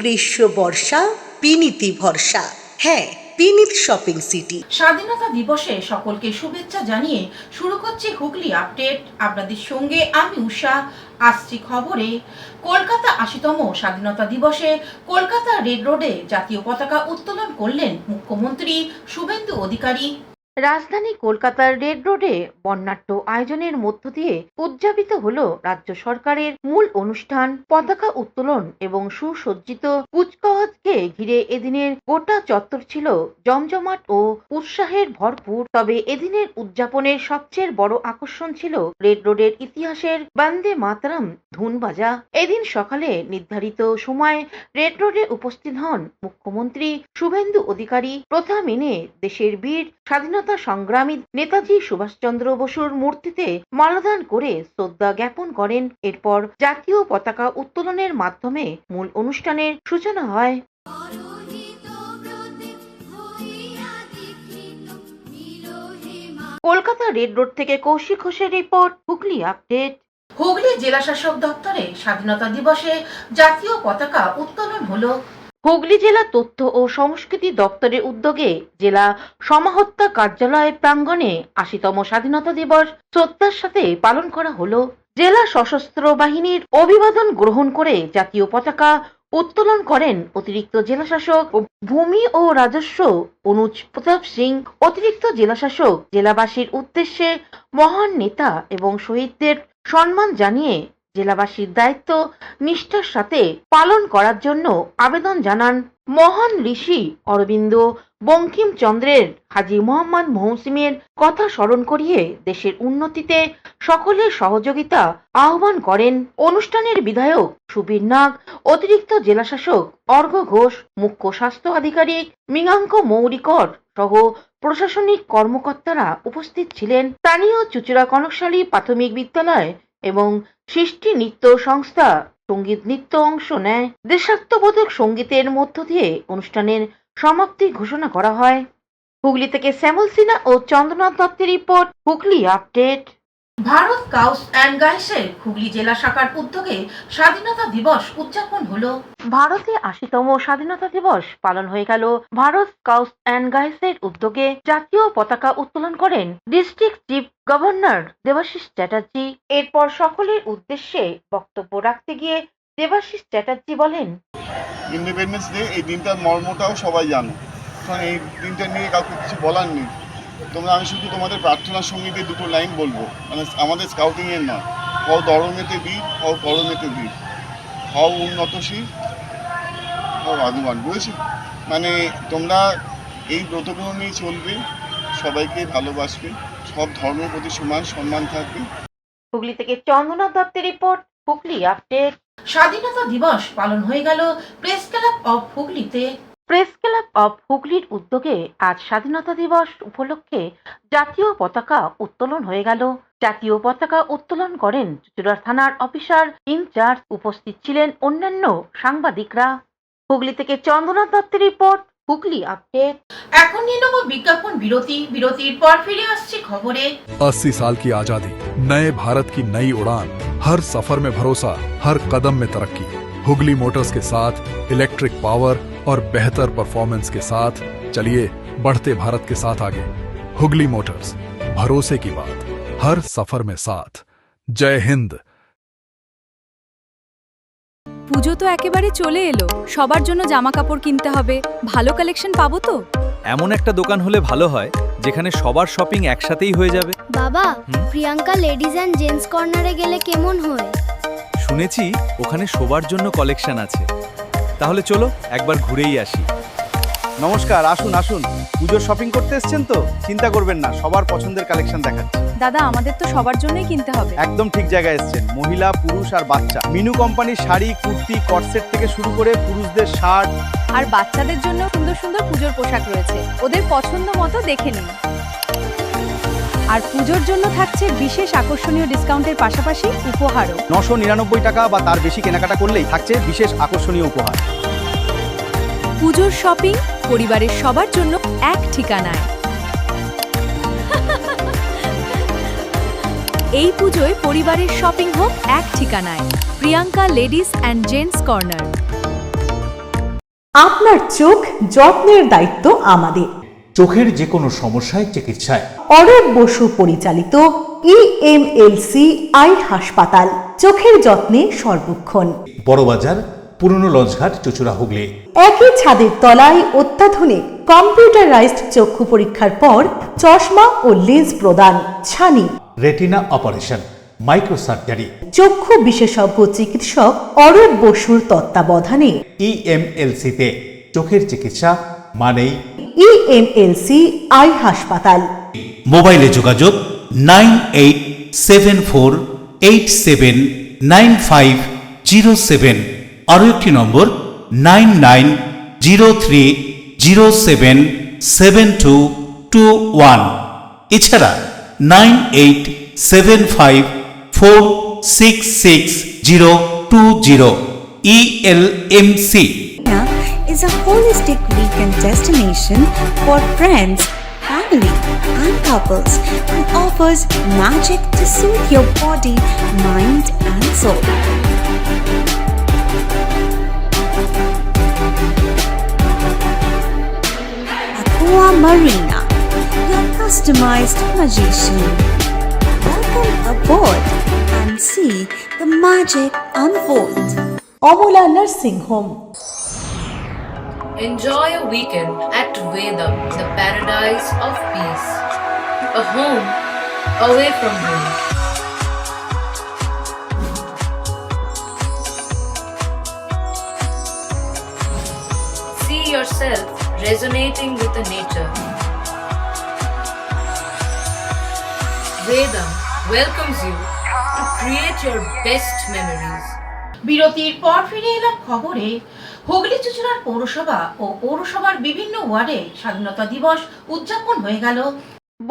গ্রীষ্ম বর্ষা বিনীতি ভরসা। হ্যাঁ, বিনীত শপিং সিটি। স্বাধীনতা দিবসে সকলকে শুভেচ্ছা জানিয়ে শুরু করছি হুগলি আপডেট। আপনাদের সঙ্গে আমি উষা। আসছি খবরে। কলকাতা ৮০তম স্বাধীনতা দিবসে কলকাতা রেড রোডে জাতীয় পতাকা উত্তোলন করলেন মুখ্যমন্ত্রী শুভেন্দু অধিকারী। রাজধানী কলকাতার রেড রোডে বর্ণাঢ্য আয়োজনের মধ্য দিয়ে উদযাপিত হলো রাজ্য সরকারের মূল অনুষ্ঠান। পতাকা উত্তোলন এবং সুসজ্জিত কুচকাওয়াজকে ঘিরে এদিনের গোটা চত্বর ছিল জমজমাট ও উৎসাহের ভরপুর। তবে এদিনের উদযাপনের সবচেয়ে বড় আকর্ষণ ছিল রেড রোডের ইতিহাসের বন্দে মাতরম ধুন বাজা। এদিন সকালে নির্ধারিত সময় রেড রোডে উপস্থিত হন মুখ্যমন্ত্রী শুভেন্দু অধিকারী। প্রথা মেনে দেশের বীর স্বাধীনতা সংগ্রামী নেতাজি সুভাষচন্দ্র বসুর মূর্তিতে মাল্যদান করে শ্রদ্ধা জ্ঞাপন করেন। এরপর জাতীয় পতাকা উত্তোলনের মাধ্যমে মূল অনুষ্ঠানের সূচনা হয়। কলকাতা রেড রোড থেকে কৌশিক ঘোষের রিপোর্ট, হুগলি আপডেট। হুগলি জেলা শাসক দপ্তরে স্বাধীনতা দিবসে জাতীয় পতাকা উত্তোলন হলো। হুগলি জেলা তথ্য ও সংস্কৃতি দপ্তরের উদ্যোগে জেলা সমাহর্তা কার্যালয় প্রাঙ্গণে ৮০তম স্বাধীনতা দিবস শ্রদ্ধার সাথে পালন করা হলো। জেলা সশস্ত্র বাহিনীর অভিবাদন গ্রহণ করে জাতীয় পতাকা উত্তোলন করেন অতিরিক্ত জেলাশাসক ভূমি ও রাজস্ব অনুজ প্রতাপ সিং। অতিরিক্ত জেলাশাসক জেলাবাসীর উদ্দেশ্যে মহান নেতা এবং শহীদদের সম্মান জানিয়ে জেলাবাসীর দায়িত্ব নিষ্ঠার সাথে পালন করার জন্য আবেদন জানান। মহান ঋষি অরবিন্দ বঙ্কিমচন্দ্রের হাজী মোহাম্মদ মহসিনের কথা স্মরণ করিয়ে দেশের উন্নতিতে সকলের সহযোগিতা আহ্বান করেন। অনুষ্ঠানের বিধায়ক সুবীর নাগ, অতিরিক্ত জেলাশাসক অর্ঘ ঘোষ, মুখ্য স্বাস্থ্য আধিকারিক মৃগাঙ্ক মৌরিকর সহ প্রশাসনিক কর্মকর্তারা উপস্থিত ছিলেন। স্থানীয় চুচুড়া কনকশালী প্রাথমিক বিদ্যালয় এবং সৃষ্টি নৃত্য সংস্থা সঙ্গীত নৃত্য অংশ নেয়। দেশাত্মবোধক সঙ্গীতের মধ্য দিয়ে অনুষ্ঠানের সমাপ্তি ঘোষণা করা হয়। হুগলি থেকে শ্যামল সিনহা ও চন্দ্রনাথ দত্তের report, Hooghly update. Bharat scouts and গাইডসের হুগলি জেলা শাখার উদ্যোগে স্বাধীনতা দিবস উদযাপন হলো। ভারতে ৮০তম স্বাধীনতা দিবস পালন হয়ে গেল। ভারত স্কাউটস অ্যান্ড গাইডসের উদ্যোগে জাতীয় পতাকা উত্তোলন করেন district chief governor Debashis Chatterjee. এরপর সকলের উদ্দেশ্যে বক্তব্য রাখতে গিয়ে দেবাশিস চ্যাটার্জি বলেন, ইন্ডিপেন্ডেন্স ডে এই দিনটার মর্মটাও সবাই জানো, কারণ এই দিনটা নিয়ে কাউকে কিছু বলার নেই। আমি শুধু তোমাদের প্রার্থনার সঙ্গীতে দুটো লাইন বলবো, মানে আমাদের স্কাউটিংয়ের নয়, হও দরমেতে বীর, হও করমেতে বীর, হও উন্নতশীল, হও আগুবান। বুঝেছি? মানে তোমরা এই ব্রতগুলো নিয়ে চলবে, সবাইকে ভালোবাসবে, সব ধর্মের প্রতি সমান সম্মান থাকবে। হুগলি থেকে চন্দ্রনাথ দত্তের রিপোর্ট, হুগলি আপডেট। স্বাধীনতা দিবস পালন হয়ে গেল প্রেস ক্লাব অফ হুগলিতে। প্রেস ক্লাব অফ হুগলির উদ্যোগে আজ স্বাধীনতা দিবস উপলক্ষে জাতীয় পতাকা উত্তোলন হয়ে গেল। জাতীয় পতাকা উত্তোলন করেন চুচুড়া থানার অফিসার ইনচার্জ। উপস্থিত ছিলেন অন্যান্য সাংবাদিকরা। হুগলি থেকে চন্দ্রনাথ দত্তের রিপোর্ট, হুগলি আপডেট। এখন নিয়ে নেব বিজ্ঞাপন বিরতি। বিরতির পর ফিরে আসছি খবরে। 80 साल की आजादी, नए भारत की नई उड़ान, हर सफर में भरोसा, हर कदम में तरक्की। हुगली मोटर्स के साथ इलेक्ट्रिक पावर और बेहतर परफॉर्मेंस के साथ चलिए बढ़ते भारत के साथ आगे। हुगली मोटर्स, भरोसे की बात, हर सफर में साथ। जय हिंद। পুজো তো একেবারে চলে এলো, সবার জন্য জামা কাপড় কিনতে হবে। ভালো কালেকশন পাবো তো? এমন একটা দোকান হলে ভালো হয় যেখানে সবার শপিং একসাথেই হয়ে যাবে। বাবা, প্রিয়াঙ্কা লেডিজ অ্যান্ড জেন্টস কর্নারে গেলে কেমন হয়? শুনেছি ওখানে সবার জন্য কালেকশন আছে। তাহলে চলো একবার ঘুরেই আসি। নমস্কার, আসুন আসুন। পুজোর শপিং করতে এসেছেন তো? চিন্তা করবেন না, সবার পছন্দের কালেকশন দেখাচ্ছি। দাদা, আমাদের তো সবার জন্যই কিনতে হবে। একদম ঠিক জায়গায় এসেছেন। মহিলা, পুরুষ আর বাচ্চা মিনু কোম্পানির শাড়ি, কুর্তি, কটসেট থেকে শুরু করে পুরুষদের শার্ট আর বাচ্চাদের জন্য সুন্দর সুন্দর পুজোর পোশাক রয়েছে, ওদের পছন্দ মতো দেখে নিন। আর পুজোর জন্য থাকছে বিশেষ আকর্ষণীয় ডিসকাউন্টের পাশাপাশি উপহারও। 999 টাকা বা তার বেশি কেনাকাটা করলেই থাকছে বিশেষ আকর্ষণীয় উপহার। পুজোর শপিং পরিবারের সবার জন্য এক ঠিকানায়। এই পুজোয় পরিবারের শপিং হোক এক ঠিকানায়, Priyanka ladies and gents corner. আপনার চোখ যত্নের দায়িত্ব আমাদের। চোখের যে কোনো সমস্যায় চিকিৎসায় অরূপ বসু পরিচালিত ইএমএলসি আই হাসপাতাল, চোখের যত্নে সর্বক্ষণ। বড়বাজার, পুরনো লঞ্চঘাট, চুচুড়া, হুগলি। একই ছাদের তলায় অত্যাধুনিক কম্পিউটারাইজড চক্ষু পরীক্ষার পর চশমা ও লেন্স প্রদান, ছানি, রেটিনা অপারেশন, মাইক্রোসার্জারি। চক্ষু বিশেষজ্ঞ চিকিৎসক অরূপ বসুর তত্ত্বাবধানে ইএমএলসিতে চোখের চিকিৎসা মানেই ইএমএলসি আই হাসপাতাল। মোবাইলে যোগাযোগ 9874879507, আরও একটি নম্বর 9903077221, এছাড়া 9875466020। ইএলএমসি is a holistic weekend destination for friends, family, and couples and offers magic to soothe your body, mind, and soul. Aqua Marina, your customized magician. Welcome aboard and see the magic unfold. Amala nursing home. Enjoy a weekend at Vedam, the paradise of peace. A home away from home. See yourself resonating with the nature. Vedam welcomes you to create your best memories. বিরতির পর ফিরে এলাম খবরে। হুগলি চুঁচুড়ার পৌরসভা ও পৌরসভার বিভিন্ন ওয়ার্ডে স্বাধীনতা দিবস উদযাপন হয়ে গেল।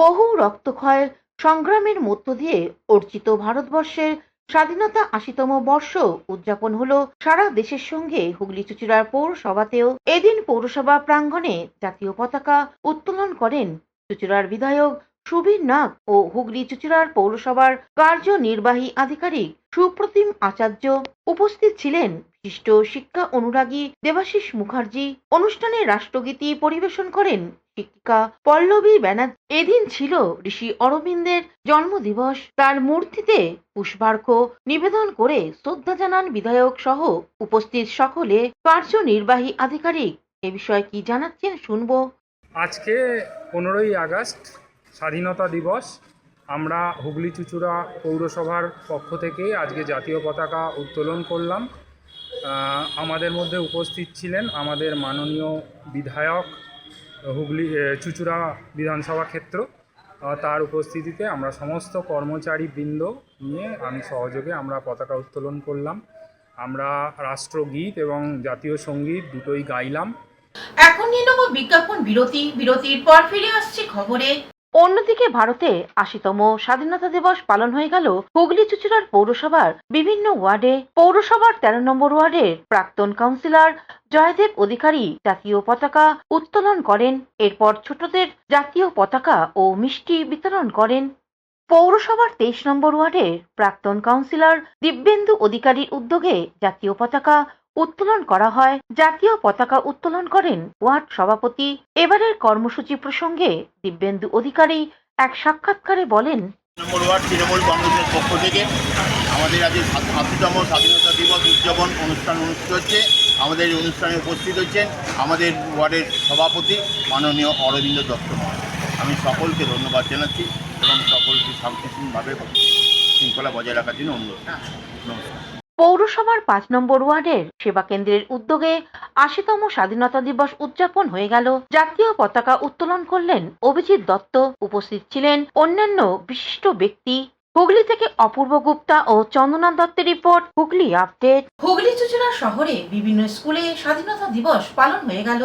বহু রক্তক্ষয়ের সংগ্রামের মধ্য দিয়ে অর্জিত ভারতবর্ষের স্বাধীনতা ৮০তম বর্ষ উদযাপন হলো সারা দেশের সঙ্গে হুগলি চুঁচুড়ার পৌরসভাতেও। এদিন পৌরসভা প্রাঙ্গণে জাতীয় পতাকা উত্তোলন করেন চুঁচুড়ার বিধায়ক সুবীর নাগ ও হুগলি চুঁচুড়ার পৌরসভার কার্যনির্বাহী আধিকারিক সুপ্রতিম আচার্য। উপস্থিত ছিলেন বিশিষ্ট শিক্ষা অনুরাগী দেবাশিস মুখার্জি। অনুষ্ঠানে রাষ্ট্রগীতি পরিবেশন করেন শিক্ষিকা পল্লবী ব্যানার্জি। এদিন ছিল ঋষি অরবিন্দের জন্মদিবস। তার মূর্তিতে পুষ্পার্ঘ নিবেদন করে শ্রদ্ধা জানান বিধায়ক সহ উপস্থিত সকলে। কার্যনির্বাহী আধিকারিক এ বিষয়ে কি জানাচ্ছেন শুনবো। আজকে 15ই আগস্ট স্বাধীনতা দিবস। আমরা হুগলি চুঁচুড়া পৌরসভার পক্ষ থেকে আজকে জাতীয় পতাকা উত্তোলন করলাম। আমাদের মধ্যে উপস্থিত ছিলেন আমাদের মাননীয় বিধায়ক হুগলি চুঁচুড়া বিধানসভা ক্ষেত্র। তার উপস্থিতিতে আমরা সমস্ত কর্মচারী বৃন্দ নিয়ে আমি সহযোগে আমরা পতাকা উত্তোলন করলাম। আমরা রাষ্ট্রগীত এবং জাতীয় সঙ্গীত দুটোই গাইলাম। এখন নিয়ে নেব বিজ্ঞাপন বিরতি। বিরতির পর ফিরে আসছি খবরে। অন্যদিকে ভারতে ৮০তম স্বাধীনতা দিবস পালন হয়ে গেল হুগলি চুঁচুড়ার পৌরসভার বিভিন্ন ওয়ার্ডে। পৌরসভার ১৩ নম্বর ওয়ার্ডের প্রাক্তন কাউন্সিলর জয়দেব অধিকারী জাতীয় পতাকা উত্তোলন করেন। এরপর ছোটদের জাতীয় পতাকা ও মিষ্টি বিতরণ করেন। পৌরসভার ২৩ নম্বর ওয়ার্ডের প্রাক্তন কাউন্সিলর দিব্যেন্দু অধিকারীর উদ্যোগে জাতীয় পতাকা উত্তোলন করা হয়। জাতীয় পতাকা উত্তোলন করেন ওয়ার্ড সভাপতি। এবারের কর্মসূচি প্রসঙ্গে দিব্যেন্দু অধিকারী এক সাক্ষাৎকারে বলেন, নম্বর ওয়ার্ড তৃণমূল কংগ্রেসের পক্ষ থেকে আমাদের আজ ৮০তম স্বাধীনতা দিবস উদযাপন অনুষ্ঠান অনুষ্ঠিত হচ্ছে। আমাদের এই অনুষ্ঠানে উপস্থিত হচ্ছেন আমাদের ওয়ার্ডের সভাপতি মাননীয় অরবিন্দ দত্ত মহাশয়। আমি সকলকে ধন্যবাদ জানাচ্ছি এবং সকলকে শান্তিপূর্ণভাবে শৃঙ্খলা বজায় রাখার জন্য অনুরোধ। নমস্কার। পৌরসভার ৫ নম্বর ওয়ার্ডের সেবা কেন্দ্রের উদ্যোগে ৮০তম স্বাধীনতা দিবস উদযাপন হয়ে গেল। জাতীয় পতাকা উত্তোলন করলেন অভিজিৎ দত্ত। উপস্থিত ছিলেন অন্যান্য বিশিষ্ট ব্যক্তি। হুগলি থেকে অপূর্ব গুপ্তা ও চন্দনা দত্তের রিপোর্ট, হুগলি আপডেট। হুগলি চুঁচুড়া শহরে বিভিন্ন স্কুলে স্বাধীনতা দিবস পালন হয়ে গেল।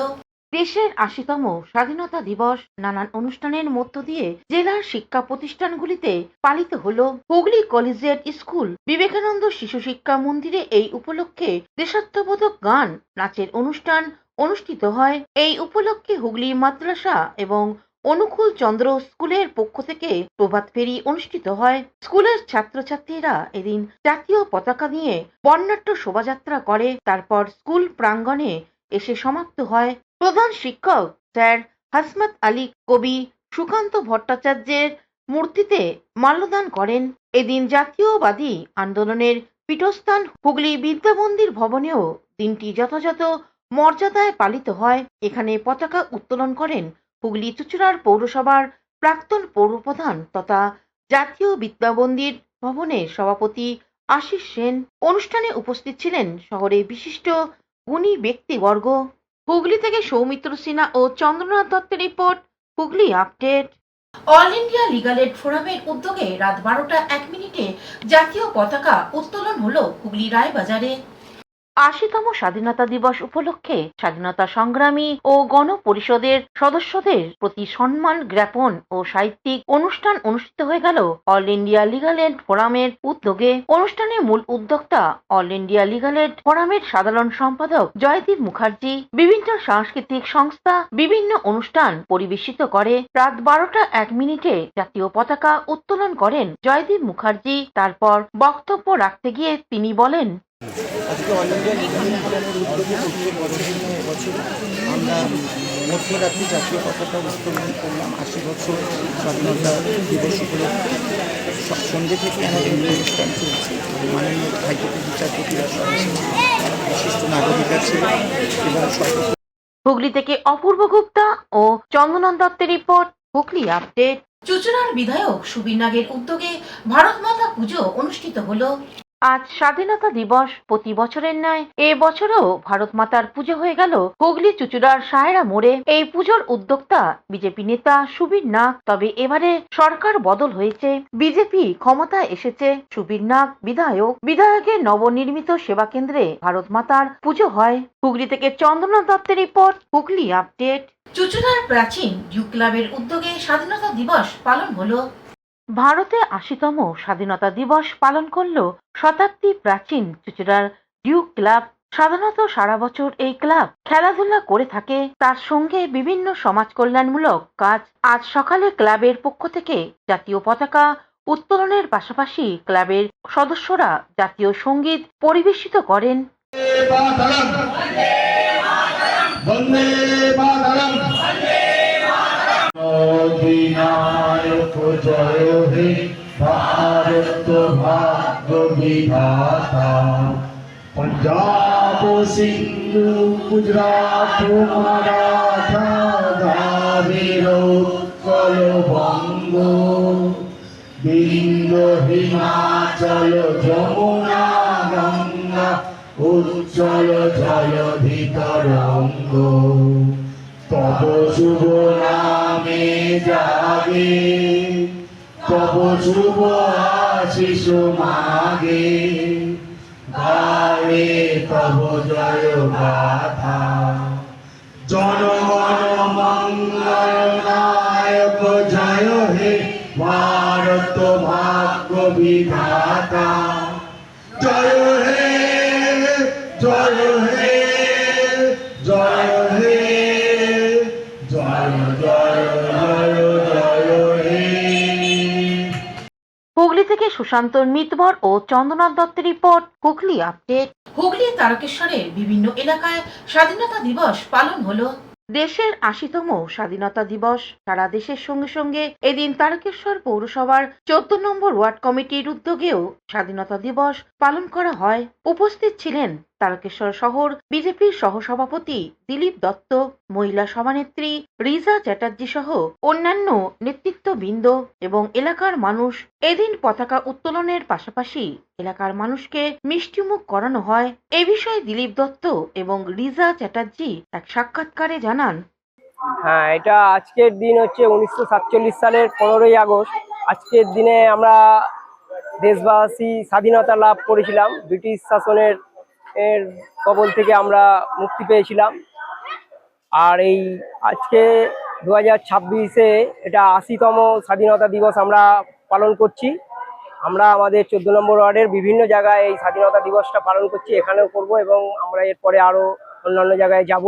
দেশের ৮০তম স্বাধীনতা দিবস নানান অনুষ্ঠানের মধ্য দিয়ে জেলার শিক্ষা প্রতিষ্ঠানগুলিতে পালিত হলো। হুগলি কলেজিয়েট স্কুল, বিবেকানন্দ শিশু শিক্ষা মন্দিরে এই উপলক্ষে দেশাত্মবোধক গান, নাচের অনুষ্ঠান অনুষ্ঠিত হয়। এই উপলক্ষে হুগলি মাদ্রাসা এবং অনুকূল চন্দ্র স্কুলের পক্ষ থেকে প্রভাত ফেরি অনুষ্ঠিত হয়। স্কুলের ছাত্রছাত্রীরা এদিন জাতীয় পতাকা নিয়ে বর্ণাঢ্য শোভাযাত্রা করে। তারপর স্কুল প্রাঙ্গণে এসে সমাপ্ত হয়। প্রধান শিক্ষক স্যার হাসমত আলী কবি সুকান্ত ভট্টাচার্যের মূর্তিতে মাল্যদান করেন। এদিন জাতীয়বাদী আন্দোলনের পীঠস্থান হুগলি বিদ্যামন্দির ভবনেও দিনটি যথাযথ মর্যাদায় পালিত হয়। এখানে পতাকা উত্তোলন করেন হুগলি চুঁচুড়ার পৌরসভার প্রাক্তন পৌরপ্রধান তথা জাতীয় বিদ্যামন্দির ভবনের সভাপতি আশিস সেন। অনুষ্ঠানে উপস্থিত ছিলেন শহরের বিশিষ্ট গুণী ব্যক্তিবর্গ। হুগলি থেকে সৌমিত্র সিনহা ও চন্দ্রনাথ দত্তের report, Hooghly update. All India legal add ফোরামের উদ্যোগে রাত 12টা 1 জাতীয় পতাকা উত্তোলন হলো হুগলি রায়বাজারে। ৮০তম স্বাধীনতা দিবস উপলক্ষে স্বাধীনতা সংগ্রামী ও গণপরিষদের সদস্যদের প্রতি সম্মান জ্ঞাপন ও সাহিত্যিক অনুষ্ঠান অনুষ্ঠিত হয়ে গেল অল ইন্ডিয়া লিগাল এড ফোরামের উদ্যোগে। অনুষ্ঠানে মূল উদ্যোক্তা অল ইন্ডিয়া লিগাল এড ফোরামের সাধারণ সম্পাদক জয়দীপ মুখার্জি বিভিন্ন সাংস্কৃতিক সংস্থা বিভিন্ন অনুষ্ঠান পরিবেশিত করে। রাত 12টা 1 জাতীয় পতাকা উত্তোলন করেন জয়দীপ মুখার্জি। তারপর বক্তব্য রাখতে গিয়ে তিনি বলেন, আজকে অল ইন্ডিয়া লিগাল এড ফোরামের উদ্যোগে প্রত্যেক বছর আমরা মধ্যরাত্রি জাতীয় পতাকা উত্তোলন করলাম ৮০ বছর স্বাধীনতা দিবস উপলক্ষে। সন্ধ্যে থেকে আমাদের অনুষ্ঠান চলছে। মাননীয় হাইকোর্টের বিচারপতিরা বিশিষ্ট নাগরিক আছে এবং হুগলি থেকে অপূর্ব গুপ্তা ও চন্দ্রনাথ দত্তের রিপোর্ট, হুগলি আপডেট। চুঁচুড়ার বিধায়ক সুবীর নাগের উদ্যোগে ভারত মাতা পুজো অনুষ্ঠিত হলো। আজ স্বাধীনতা দিবস। প্রতি বছরের ন্যায় এ বছরও ভারত মাতার পুজো হয়ে গেল হুগলি চুঁচুড়ার সায়রা মোড়ে। এই পুজোর উদ্যোক্তা বিজেপি নেতা সুবীর নাগ। তবে এবারে সরকার বদল হয়েছে, বিজেপি ক্ষমতায় এসেছে। সুবীর নাগ বিধায়কের নবনির্মিত সেবা কেন্দ্রে ভারত মাতার পুজো হয়। হুগলি থেকে চন্দ্রনাথ দত্তের রিপোর্ট, হুগলি আপডেট। চুঁচুড়ার প্রাচীন ডিউ ক্লাবের উদ্যোগে স্বাধীনতা দিবস পালন হলো। ভারতে ৮০তম স্বাধীনতা দিবস পালন করল শতাব্দী প্রাচীন চুঁচুড়ার ডিউ ক্লাব। সাধারণত সারা বছর এই ক্লাব খেলাধুলা করে থাকে, তার সঙ্গে বিভিন্ন সমাজ কল্যাণমূলক কাজ। আজ সকালে ক্লাবের পক্ষ থেকে জাতীয় পতাকা উত্তোলনের পাশাপাশি ক্লাবের সদস্যরা জাতীয় সঙ্গীত পরিবেশিত করেন। অধিনায়ক জয় হে ভারত ভাগ্য বিধাতা, পঞ্জাব সিন্ধু গুজরাট মারাঠা দ্রাবিড় উৎকল বঙ্গ, বিন্দ হিমাচল যমুনা গঙ্গা উজ্জ্বল জলধি তরঙ্গ, তব শুভ নামে জাগে তব শুভ আশিস মাগে, গায়ে তব জয় গাথা। জনগণ মঙ্গল নায়ক জয় হে ভারত ভাগ্য বিধাতা, জয় হে জয় হে জয় হে হুগলি থেকে সুশান্ত মিতবর ও চন্দ্রনাথ দত্তের রিপোর্ট, হুগলি আপডেট। হুগলি তারকেশ্বরের বিভিন্ন এলাকায় স্বাধীনতা দিবস পালন হলো। দেশের ৮০তম স্বাধীনতা দিবস সারা দেশের সঙ্গে সঙ্গে এদিন তারকেশ্বর পৌরসভার 14 নম্বর ওয়ার্ড কমিটির উদ্যোগেও স্বাধীনতা দিবস পালন করা হয়। উপস্থিত ছিলেন তারকেশ্বর শহর বিজেপির সহসভাপতি দিলীপ দত্ত, মহিলা সভানেত্রী রিজা চ্যাটার্জি সহ অন্যান্য নেতৃত্ববৃন্দ এবং এলাকার মানুষ। এদিন পতাকা উত্তোলনের পাশাপাশি এলাকার মানুষকে মিষ্টিমুখ করানো হয়। এ বিষয়ে দিলীপ দত্ত এবং রিজা চ্যাটার্জি এক সাক্ষাৎকারে জানান, হ্যাঁ, এটা আজকের দিন হচ্ছে 1947 সালের 15ই আগস্ট। আজকের দিনে আমরা দেশবাসী স্বাধীনতা লাভ করেছিলাম। ব্রিটিশ শাসনের কবল থেকে আমরা মুক্তি পেয়েছিলাম। আর এই আজকে 2026-এ এটা 80তম স্বাধীনতা দিবস আমরা পালন করছি। আমরা আমাদের 14 নম্বর ওয়ার্ডের বিভিন্ন জায়গায় এই স্বাধীনতা দিবসটা পালন করছি, এখানেও করব এবং আমরা এরপরে আরো অন্যান্য জায়গায় যাব।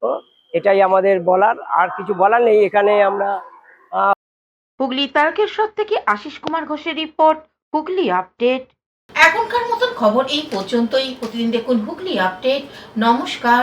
তো এটাই আমাদের বলার, আর কিছু বলার নেই। এখানে আমরা হুগলি তারকেশ্বর থেকে আশিস কুমার ঘোষের রিপোর্ট, হুগলি আপডেট। এখনকার মতন খবর এই পর্যন্তই। প্রতিদিন দেখুন হুগলি আপডেট। নমস্কার।